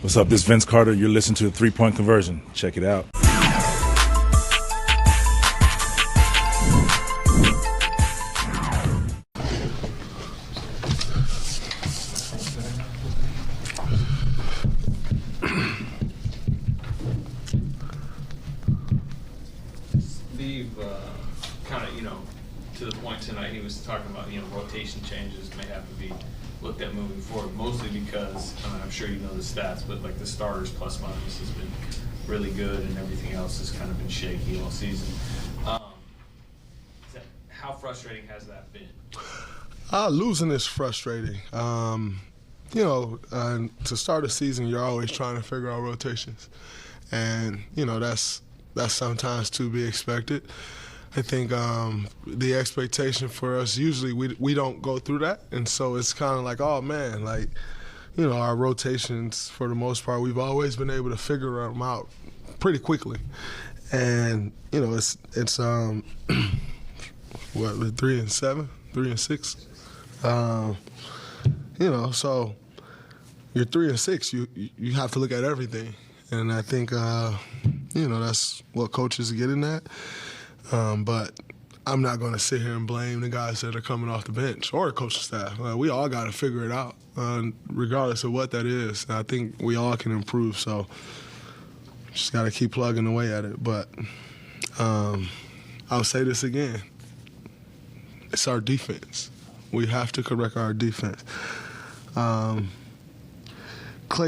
What's up? This is Vince Carter. You're listening to a 3-point conversion. Check it out. Steve, kind of, to the point tonight, he was talking about, rotation changes may have to be looked at moving forward, mostly because, I'm sure you know the stats, but like the starters plus minus has been really good and everything else has kind of been shaky all season. How frustrating has that been? Losing is frustrating. To start a season, you're always trying to figure out rotations. And, that's sometimes to be expected. I think the expectation for us, usually we don't go through that. And so it's kind of like, oh, man, our rotations, for the most part, we've always been able to figure them out pretty quickly. And, it's what, 3 and 7, 3 and 6? So you're 3 and 6, you have to look at everything. And I think, that's what coaches are getting at. But I'm not going to sit here and blame the guys that are coming off the bench or the coaching staff. We all got to figure it out, regardless of what that is. I think we all can improve, so just got to keep plugging away at it. But I'll say this again. It's our defense. We have to correct our defense. Klay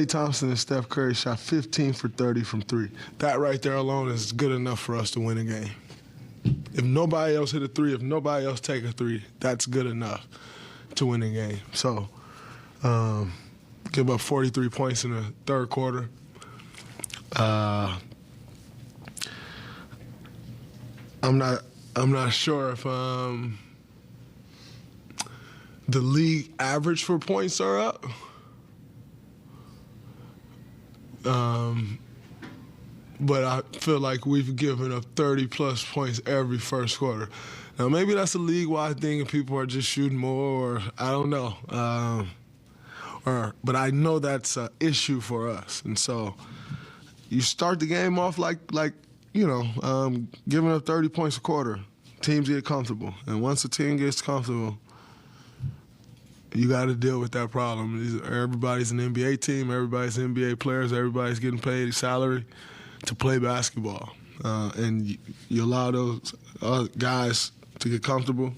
Thompson and Steph Curry shot 15 for 30 from 3. That right there alone is good enough for us to win a game. If nobody else hit a 3, if nobody else take a 3, that's good enough to win a game. So give up 43 points in the third quarter. I'm not sure if the league average for points are up. But I feel like we've given up 30-plus points every first quarter. Now, maybe that's a league-wide thing and people are just shooting more, or I don't know. But I know that's an issue for us. And so you start the game off giving up 30 points a quarter. Teams get comfortable. And once a team gets comfortable, you got to deal with that problem. Everybody's an NBA team. Everybody's NBA players. Everybody's getting paid a salary to play basketball. And you allow those guys to get comfortable,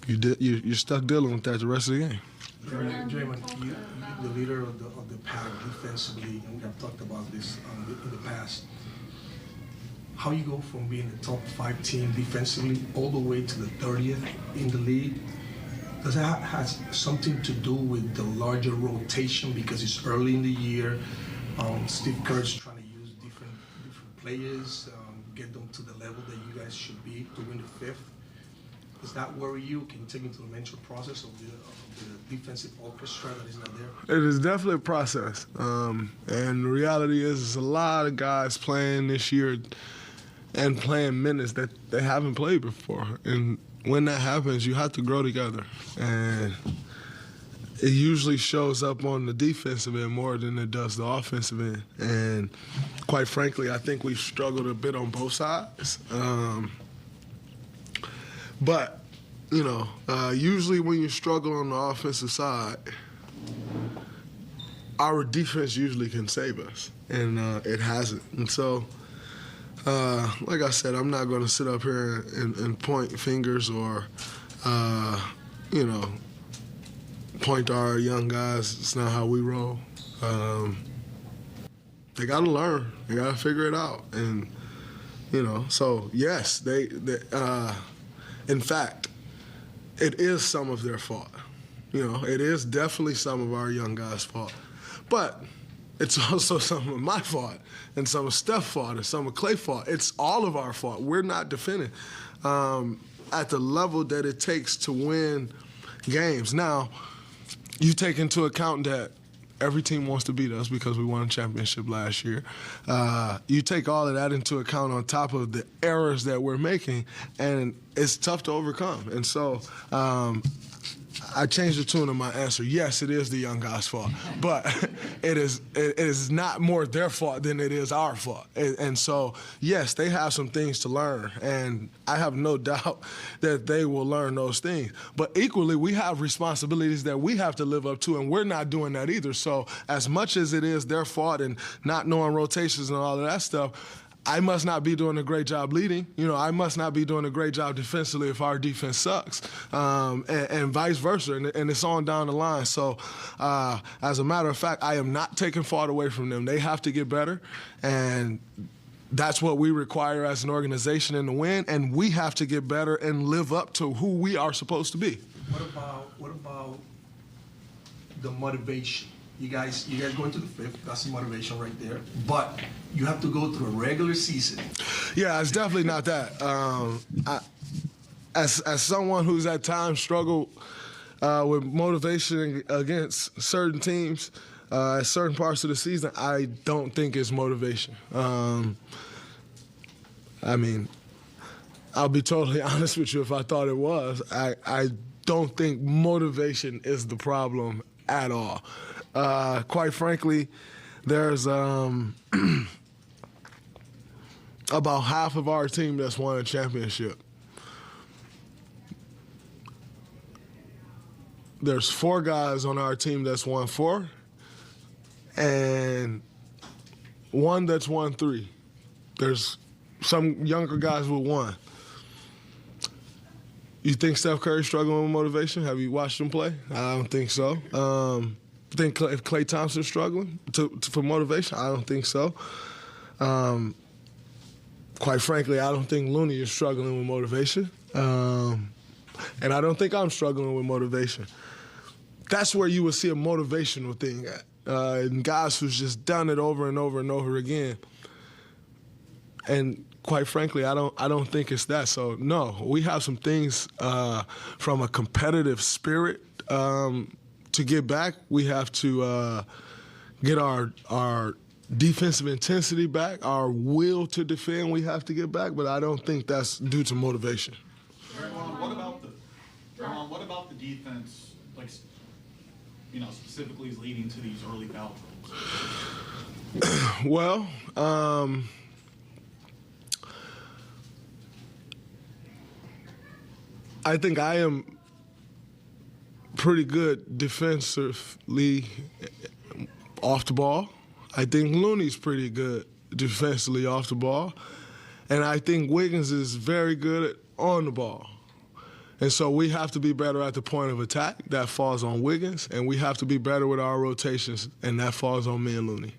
you're stuck dealing with that the rest of the game. Draymond, you the leader of the pack defensively, and we have talked about this in the past. How you go from being the top 5 team defensively all the way to the 30th in the league? Does that have something to do with the larger rotation because it's early in the year? Steve Kerr's trying to use different players, get them to the level that you guys should be to win the 5th. Does that worry you? Can you take me to the mental process of the defensive orchestra that is not there? It is definitely a process. And the reality is there's a lot of guys playing this year and playing minutes that they haven't played before. And when that happens, you have to grow together. And it usually shows up on the defensive end more than it does the offensive end. And quite frankly, I think we've struggled a bit on both sides. But, usually when you struggle on the offensive side, our defense usually can save us. And it hasn't. And so, like I said, I'm not going to sit up here and point fingers or, point to our young guys. It's not how we roll. They got to learn. They got to figure it out. And, so, yes, they in fact, it is some of their fault. It is definitely some of our young guys' fault. But it's also some of my fault and some of Steph's fault and some of Klay's fault. It's all of our fault. We're not defending at the level that it takes to win games. Now, you take into account that every team wants to beat us because we won a championship last year. You take all of that into account on top of the errors that we're making, and it's tough to overcome. And so I changed the tune of my answer. Yes, it is the young guys' fault, but it is not more their fault than it is our fault. And so, yes, they have some things to learn, and I have no doubt that they will learn those things. But equally, we have responsibilities that we have to live up to, and we're not doing that either. So as much as it is their fault and not knowing rotations and all of that stuff, I must not be doing a great job leading. I must not be doing a great job defensively if our defense sucks, and vice versa, and it's on down the line. So, as a matter of fact, I am not taking fault away from them. They have to get better, and that's what we require as an organization in the win, and we have to get better and live up to who we are supposed to be. What about the motivation? You guys going to the fifth, that's the motivation right there. But you have to go through a regular season. Yeah, it's definitely not that. As someone who's at times struggled with motivation against certain teams at certain parts of the season, I don't think it's motivation. I mean, I'll be totally honest with you if I thought it was. I don't think motivation is the problem at all. Quite frankly, there's about half of our team that's won a championship. There's 4 guys on our team that's won 4, and 1 that's won 3. There's some younger guys with 1. You think Steph Curry's struggling with motivation? Have you watched him play? I don't think so. Think if Klay Thompson's struggling for motivation? I don't think so. Quite frankly, I don't think Looney is struggling with motivation. And I don't think I'm struggling with motivation. That's where you would see a motivational thing at. And guys who's just done it over and over and over again. And quite frankly, I don't think it's that. So no, we have some things from a competitive spirit to get back. We have to get our defensive intensity back, our will to defend. We have to get back, but I don't think that's due to motivation. Draymond, what about the defense? Like, specifically is leading to these early foul calls. Well. I think I am pretty good defensively off the ball. I think Looney's pretty good defensively off the ball. And I think Wiggins is very good on the ball. And so we have to be better at the point of attack. That falls on Wiggins. And we have to be better with our rotations, and that falls on me and Looney.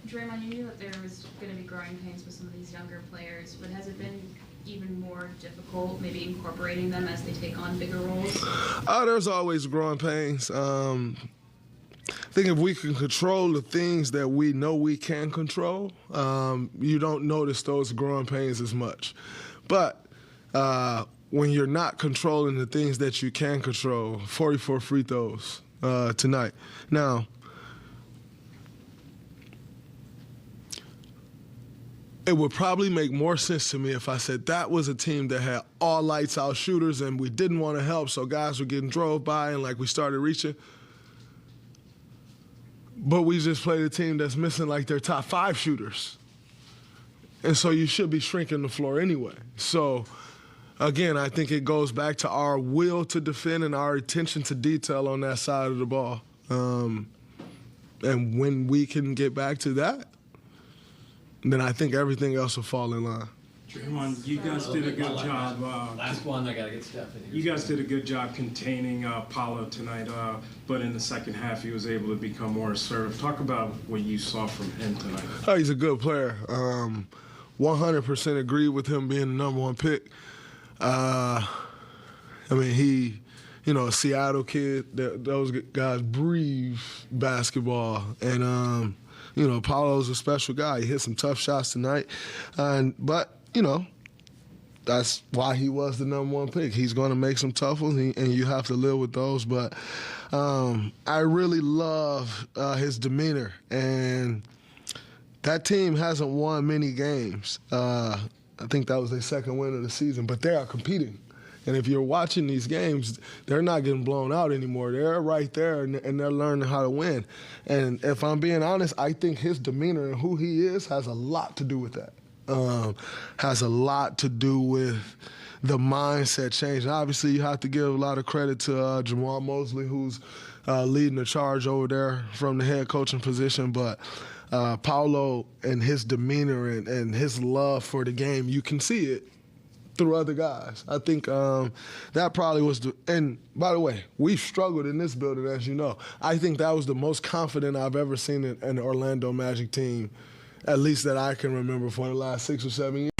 Draymond, you knew that there was going to be growing pains with some of these younger players, but has it been even more difficult, maybe incorporating them as they take on bigger roles? There's always growing pains. I think if we can control the things that we know we can control, you don't notice those growing pains as much. But when you're not controlling the things that you can control, 44 free throws tonight. Now, it would probably make more sense to me if I said that was a team that had all lights out shooters and we didn't want to help, so guys were getting drove by and we started reaching. But we just played a team that's missing their top 5 shooters. And so you should be shrinking the floor anyway. So again, I think it goes back to our will to defend and our attention to detail on that side of the ball. And when we can get back to that, then I think everything else will fall in line. Draymond, you guys did a good job. Last one, I gotta get Steph in here. You guys did a good job containing Paolo tonight, but in the second half, he was able to become more assertive. Talk about what you saw from him tonight. Oh, he's a good player. 100% agree with him being the #1 pick. He, a Seattle kid. Those guys breathe basketball, and Paolo's a special guy. He hit some tough shots tonight, but that's why he was the #1 pick. He's going to make some tough ones, and you have to live with those. But I really love his demeanor, and that team hasn't won many games. I think that was their second win of the season, but they are competing. And if you're watching these games, they're not getting blown out anymore. They're right there, and they're learning how to win. And if I'm being honest, I think his demeanor and who he is has a lot to do with that. Has a lot to do with the mindset change. And obviously, you have to give a lot of credit to Jamal Mosley, who's leading the charge over there from the head coaching position. But Paulo and his demeanor and his love for the game, you can see it through other guys. I think that probably was and by the way, we've struggled in this building, as you know. I think that was the most confident I've ever seen an Orlando Magic team, at least that I can remember, for the last 6 or 7 years.